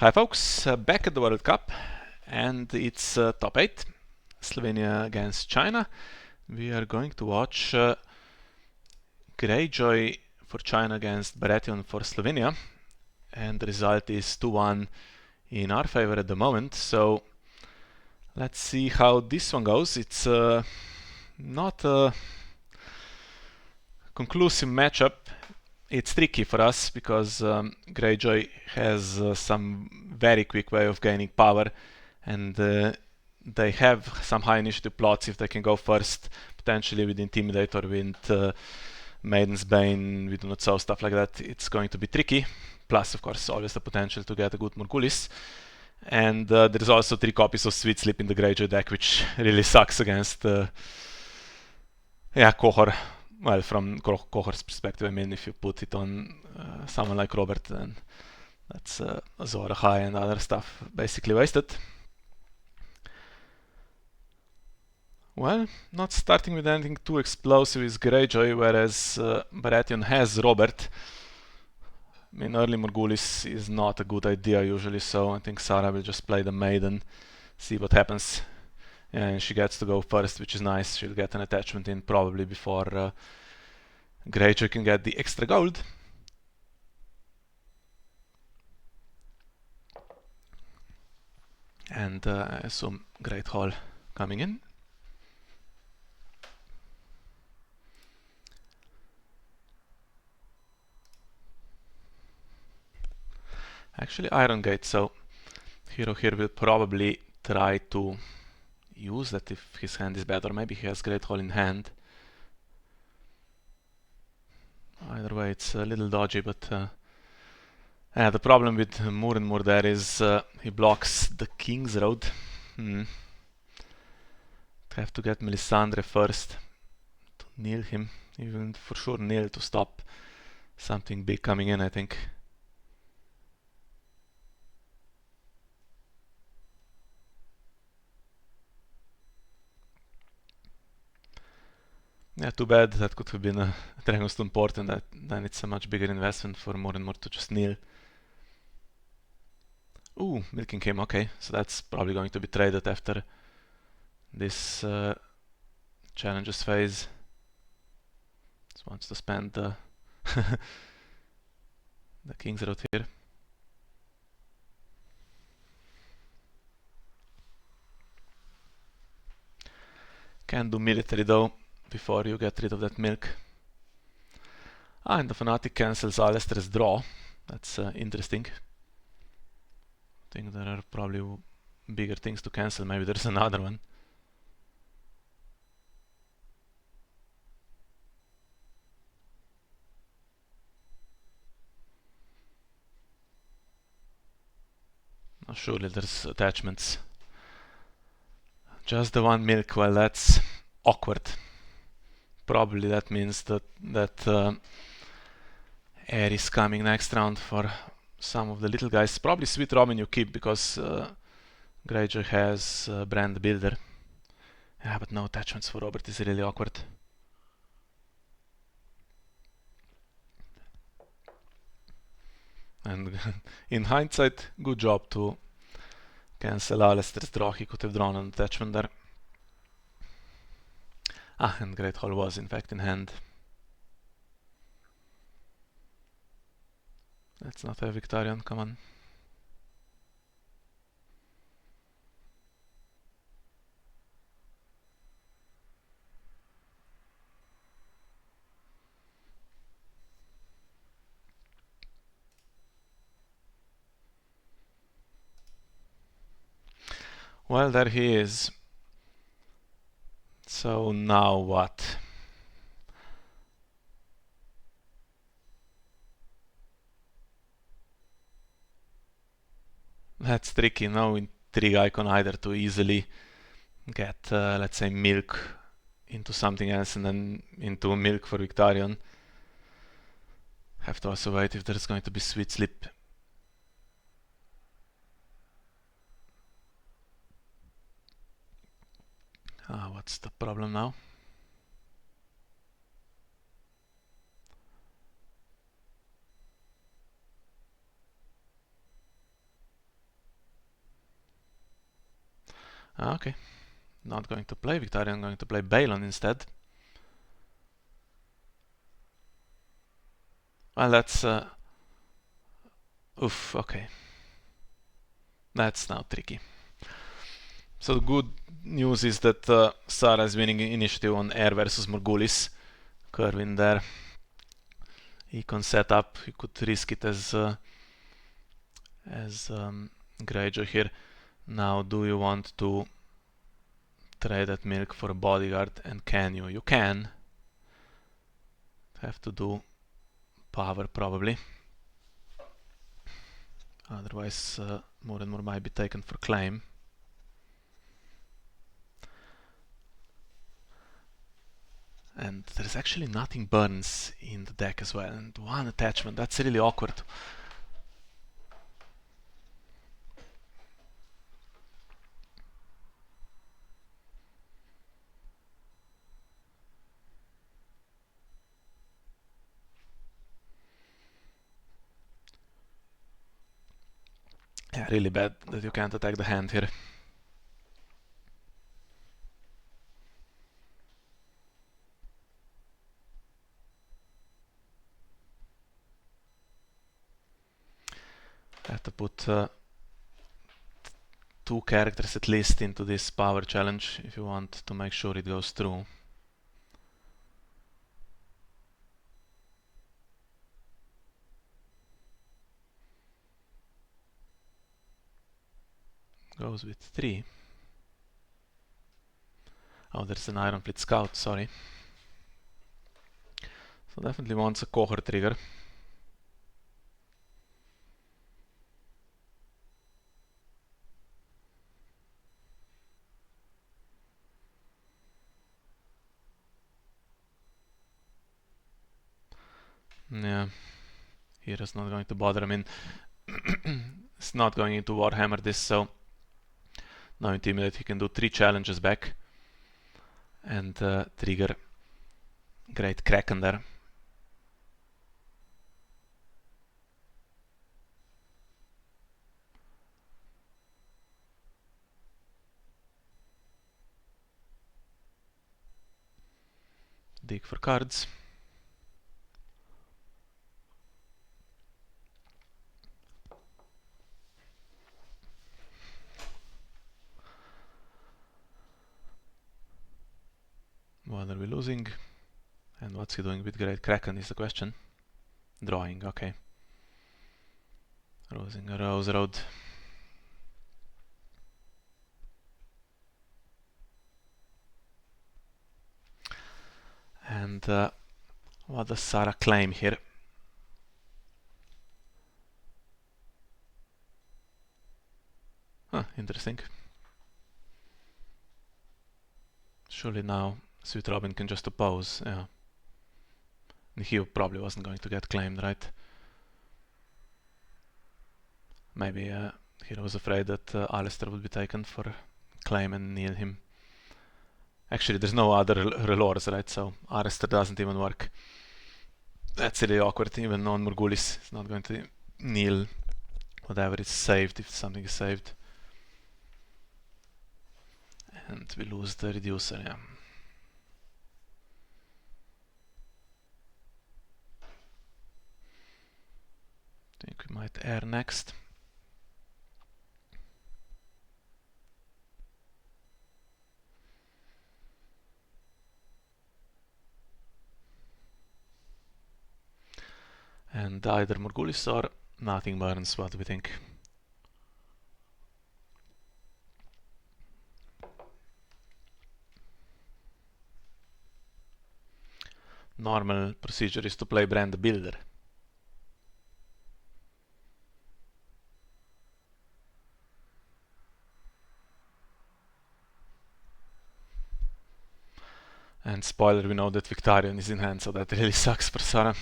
Hi folks, back at the World Cup, and it's top 8, Slovenia against China. We are going to watch Greyjoy for China against Baratheon for Slovenia, and the result is 2-1 in our favor at the moment. So let's see how this one goes. It's not a conclusive matchup. It's tricky for us because Greyjoy has some very quick way of gaining power, and they have some high initiative plots if they can go first, potentially with Intimidate or with Maiden's Bane, we do not saw stuff like that. It's going to be tricky. Plus, of course, always the potential to get a good Morgulis. And there's also 3 copies of Sweet Sleep in the Greyjoy deck, which really sucks against Qohor. Well, from Qohor's perspective, I mean, if you put it on someone like Robert, then that's Azor High and other stuff basically wasted. Well, not starting with anything too explosive is Greyjoy, whereas Baratheon has Robert. I mean, early Morgulis is not a good idea usually, so I think Saraaa will just play the Maiden, see what happens. And she gets to go first, which is nice. She'll get an attachment in probably before Greyjoy can get the extra gold. And I assume Great Hall coming in. Actually Iron Gate, so Heerro here will probably try to use that if his hand is bad, or maybe he has Great Hall in hand. Either way, it's a little dodgy, but the problem with Moor and Moor there is he blocks the King's Road. Have to get Melisandre first to kneel him, even for sure kneel to stop something big coming in, I think. Yeah, too bad. That could have been a Dragonstone port, and then it's a much bigger investment for more and more to just kneel. Ooh, milking him, okay. So that's probably going to be traded after this challenges phase. Just wants to spend the King's Road here. Can do military though, before you get rid of that milk. And the Fanatic cancels Alistair's draw. That's interesting. I think there are probably bigger things to cancel. Maybe there's another one. Oh, surely there's attachments. Just the one milk, well, that's awkward. Probably that means that Air is coming next round for some of the little guys. Probably Sweet Robin you keep because Greyjoy has Brand Builder. Yeah, but no attachments for Robert is really awkward. And in hindsight, good job to cancel Alistair's draw. He could have drawn an attachment there. And Great Hall was in fact in hand. Let's not have Victorian, come on. Well, there he is. So now what? That's tricky. No intrigue icon either to easily get, let's say, milk into something else and then into milk for Victorian. Have to also wait if there's going to be Sweet Sleep. What's the problem now? Okay, not going to play Victoria, I'm going to play Balon instead. Well, that's... oof, okay. That's now tricky. So the good news is that Saraaa is winning initiative on Air versus Morgulis. Kerwin there. He can set up, he could risk it as Greyjoy here. Now, do you want to trade that milk for a bodyguard? And can you? You can. Have to do power probably. Otherwise, more and more might be taken for claim. And there's actually nothing burns in the deck as well. And one attachment, that's really awkward. Yeah, really bad that you can't attack the hand here. I have to put 2 characters at least into this power challenge if you want to make sure it goes through. Goes with 3. Oh, there's an Ironfleet Scout, sorry. So definitely wants a Qohor trigger. Yeah, Heerro's not going to bother. I mean, it's not going into Warhammer this, so now Intimidate he can do 3 challenges back and trigger Great Kraken there. Dig for cards. What are we losing? And what's he doing with Great Kraken is the question. Drawing, okay. Losing a Rose Road. And what does Saraaa claim here? Huh, interesting. Surely now Sweet Robin can just oppose, yeah. And he probably wasn't going to get claimed, right? Maybe Heerro was afraid that Alistair would be taken for claim and kneel him. Actually, there's no other relores, right? So Alistair doesn't even work. That's really awkward. Even on Morgulis is not going to kneel whatever is saved if something is saved. And we lose the reducer, yeah. I think we might air next. And either Morgulis or nothing burns, what do we think? Normal procedure is to play Brand the Builder. And spoiler, we know that Victarion is in hand, so that really sucks for Saraaa.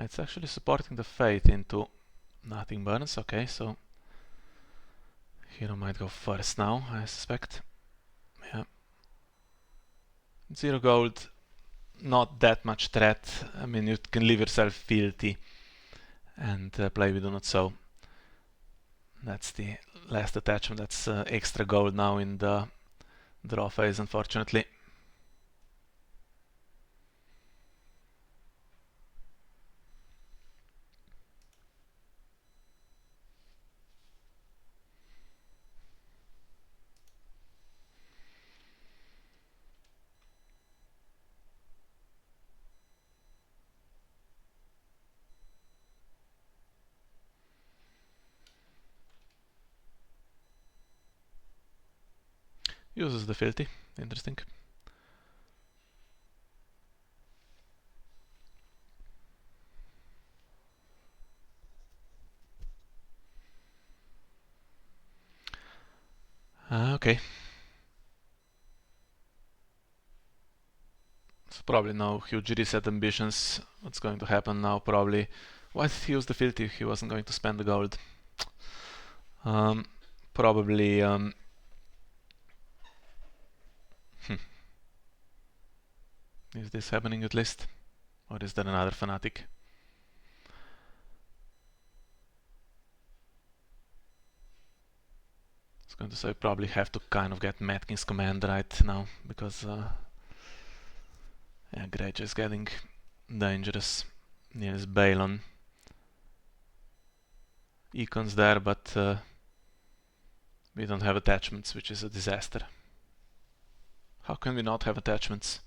It's actually supporting the Fate into nothing burns. Okay, so Heerro might go first now, I suspect. Yeah. 0 gold, not that much threat. I mean, you can leave yourself Fealty and play with Do Not Sow. That's the last attachment. That's extra gold now in the draw phase, unfortunately. Uses the Fealty. Interesting. Okay. So probably no huge reset ambitions. What's going to happen now? Probably. Why did he use the Fealty if he wasn't going to spend the gold? Probably. Is this happening at least? Or is there another fanatic? It's going to say probably have to kind of get Mad King's command right now because yeah, Greyjoy is getting dangerous. There's Balon. Econ's there, but we don't have attachments, which is a disaster. How can we not have attachments?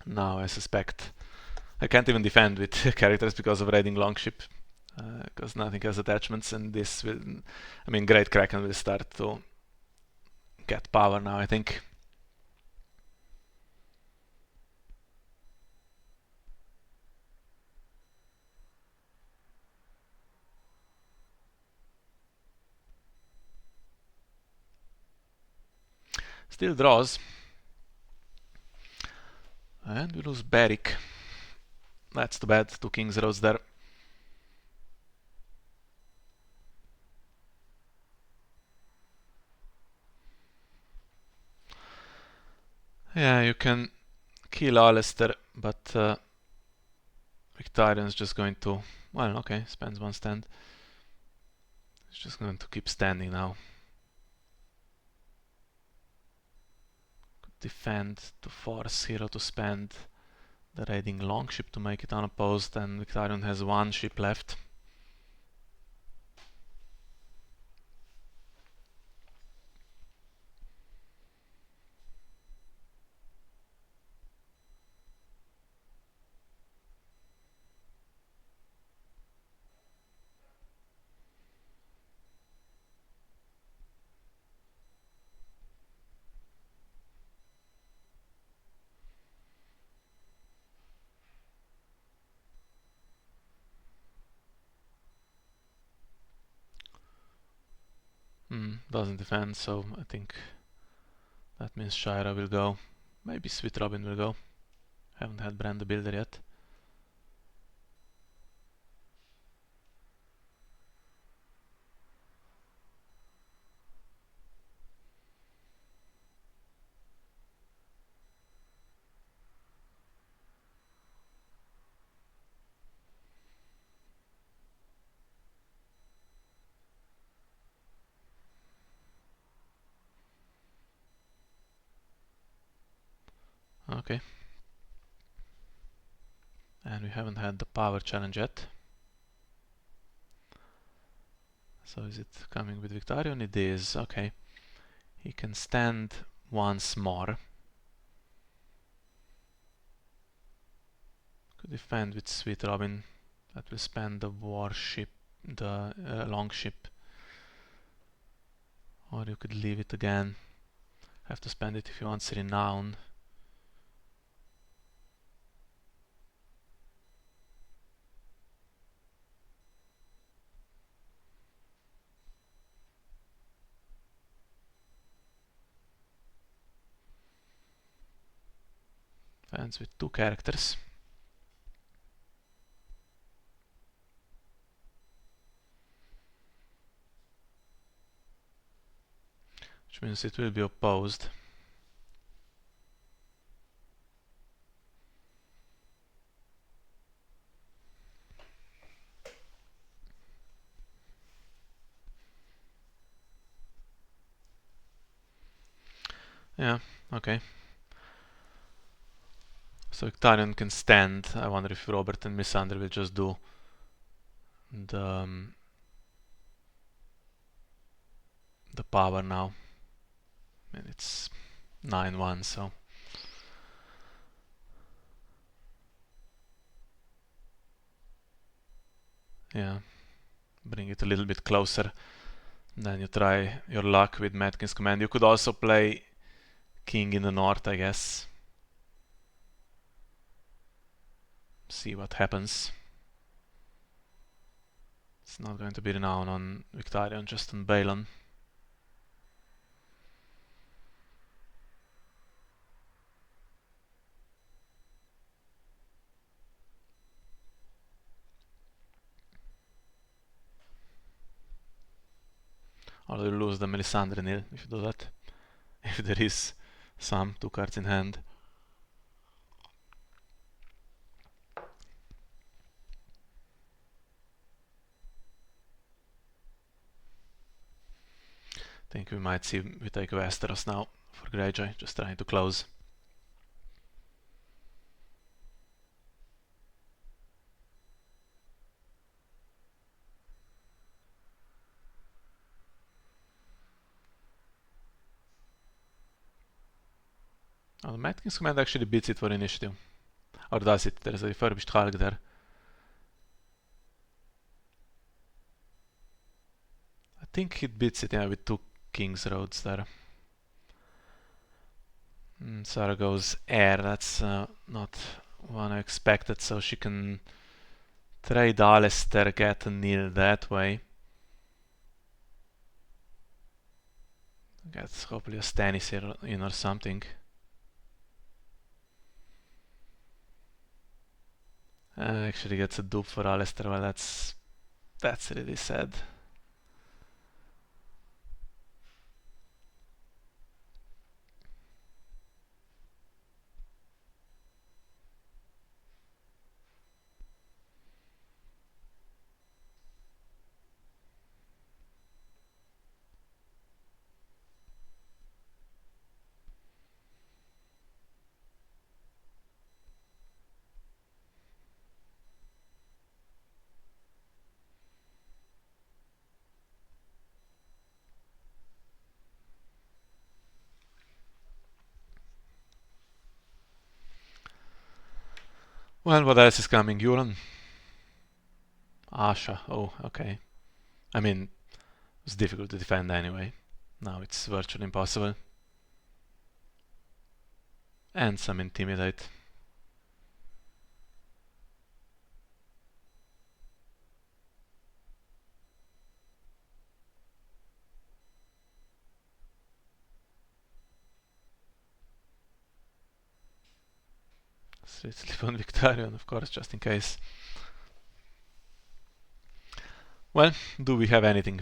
Now I suspect I can't even defend with characters because of raiding Longship. Because nothing has attachments, and this will, I mean, Great Kraken will start to get power now, I think. Still draws. And we lose Beric. That's too bad. 2 King's Roads there. Yeah, you can kill Alistair, but Victarion's just going to... Well, okay, spends 1 stand. He's just going to keep standing now. Could defend to force Heerro to spend the raiding Longship to make it unopposed, and Victarion has 1 ship left. Doesn't defend, so I think that means Shira will go. Maybe Sweet Robin will go. Haven't had Brand the Builder yet. Okay. And we haven't had the power challenge yet. So is it coming with Victarion? It is, okay. He can stand once more. Could defend with Sweet Robin. That will spend the warship, the longship. Or you could leave it again. Have to spend it if he wants Renown. Fans with 2 characters. Which means it will be opposed. Yeah, okay. So Victarion can stand. I wonder if Robert and Missandei will just do the power now. And it's 9-1, so yeah, bring it a little bit closer. Then you try your luck with Mad King's Command. You could also play King in the north, I guess. See what happens. It's not going to be renowned on Victarion, just on Balon. Or you lose the Melisandre Nil if you do that. If there is some 2 cards in hand. I think we might see we take Westeros now for Greyjoy, just trying to close. Oh, the Mad King's Command actually beats it for initiative. Or does it? There's a refurbished Hulk there. I think it beats it, yeah, with 2 King's Roads there. Saraaa goes air, that's not one I expected, so she can trade Alistair, get a nil that way. Get hopefully a Stannis here in or something. Actually gets a dupe for Alistair, well that's really sad. Well, what else is coming? Euron? Asha, oh, okay. I mean, it's difficult to defend anyway. Now it's virtually impossible. And some Intimidate. Sleep on Victarion, of course, just in case. Well, do we have anything?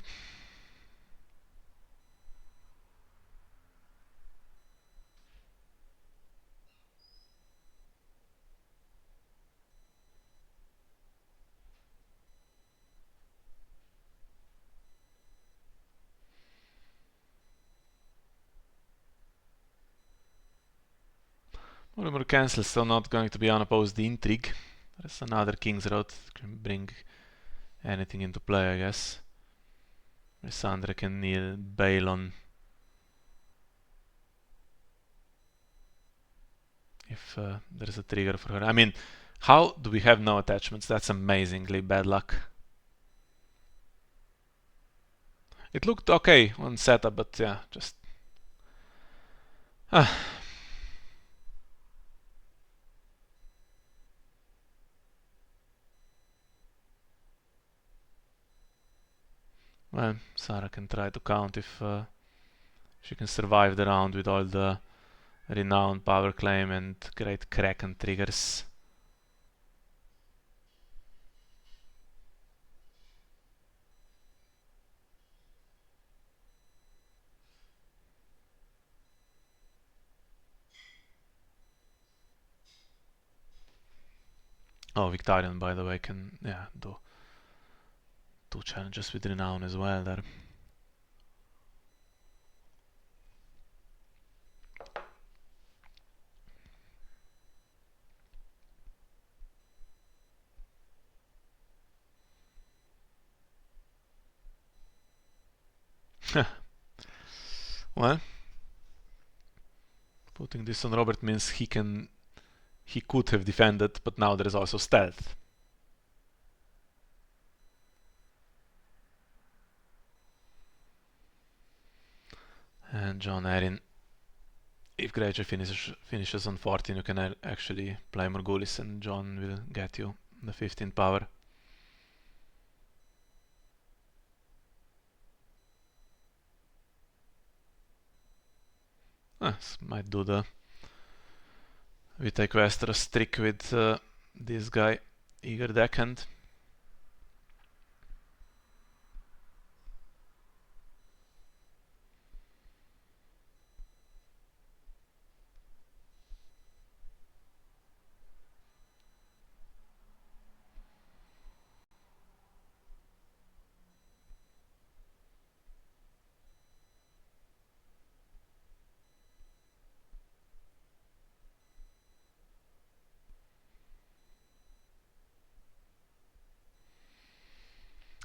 Rumor cancels, so not going to be unopposed intrigue. There's another King's Road, can bring anything into play, I guess. Melisandre can kneel Balon. If there's a trigger for her. I mean, how do we have no attachments? That's amazingly bad luck. It looked okay on setup, but yeah, just... Well, Saraaa can try to count if she can survive the round with all the Renown, Power Claim, and Great Kraken triggers. Oh, Victarion, by the way, can do 2 challenges with Renown as well there. Well, putting this on Robert means he could have defended, but now there is also stealth. And Jon Arryn, if Greyjoy finishes on 14, you can actually play Morghulis and Jon will get you the 15th power. Might do the Vitae Westeros trick with this guy, Eager Deckhand.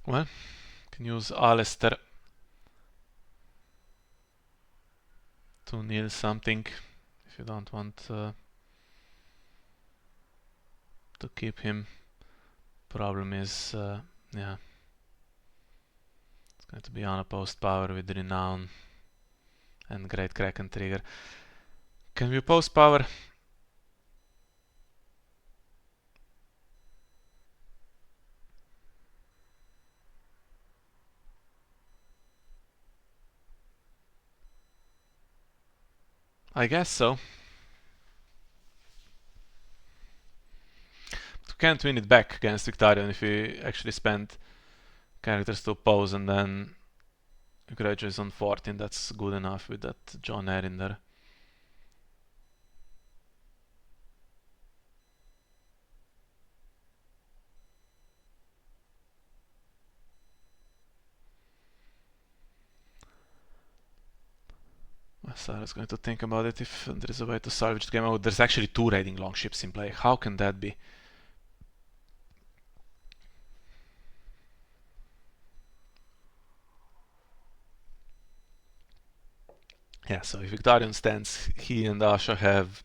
Well, can use Alistair to kneel something if you don't want to keep him. Problem is, yeah, it's going to be unopposed power with Renown and Great Kraken trigger. Can we oppose power? I guess so. But we can't win it back against Victarion if we actually spend characters to oppose and then Greyjoy is on 14. That's good enough with that Jon Arryn there. Sarah's going to think about it if there is a way to salvage the game. Oh, there's actually 2 raiding longships in play. How can that be? Yeah, so if Victarion stands, he and Asha have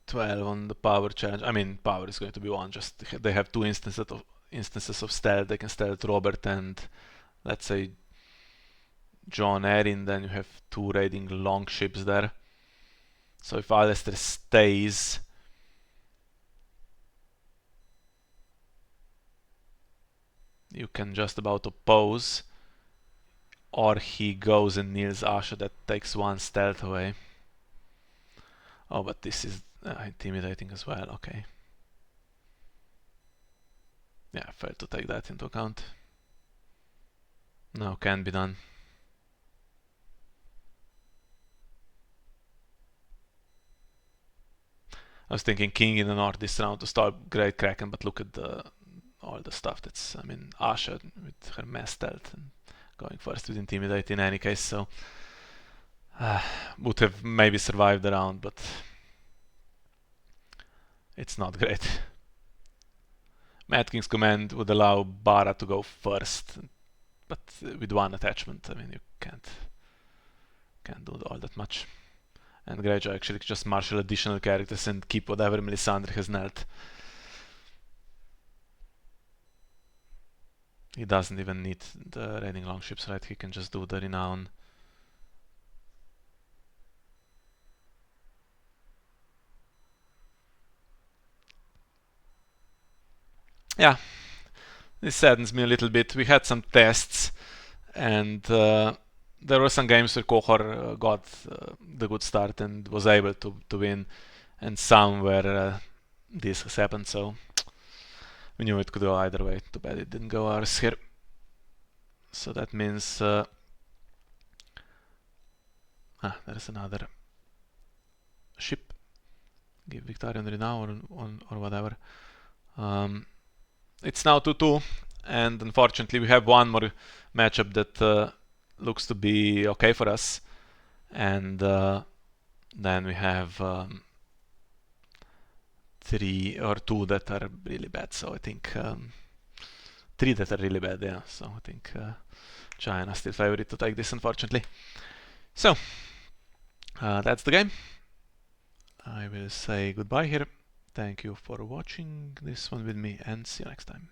12 on the power challenge. I mean, power is going to be 1. Just they have 2 instances of stealth. They can stealth Robert and, let's say, Jon Arryn. Then you have 2 raiding longships there. So if Alistair stays, you can just about oppose, or he goes and kneels Asha. That takes 1 stealth away. Oh, but this is intimidating as well. Okay. Yeah, fair to take that into account. No, can be done. I was thinking King in the North this round to start Great Kraken, but look at all the stuff that's, I mean, Asha with her mass stealth and going first with Intimidate in any case, so would have maybe survived the round, but it's not great. Mad King's command would allow Bara to go first, but with 1 attachment, I mean, you can't do all that much. And Greyjoy actually just marshal additional characters and keep whatever Melisandre has knelt. He doesn't even need the raiding longships, right? He can just do the Renown. Yeah, this saddens me a little bit. We had some tests And there were some games where Qohor got the good start and was able to win, and some where this has happened. So we knew it could go either way. Too bad it didn't go ours here. So that means there's another ship. Give Victorian renown or whatever. It's now 2-2, and unfortunately we have one more matchup that looks to be okay for us, and then we have 3 or 2 that are really bad. So I think 3 that are really bad. Yeah. So I think China still favorite to take this, unfortunately. So that's the game. I will say goodbye here. Thank you for watching this one with me, and see you next time.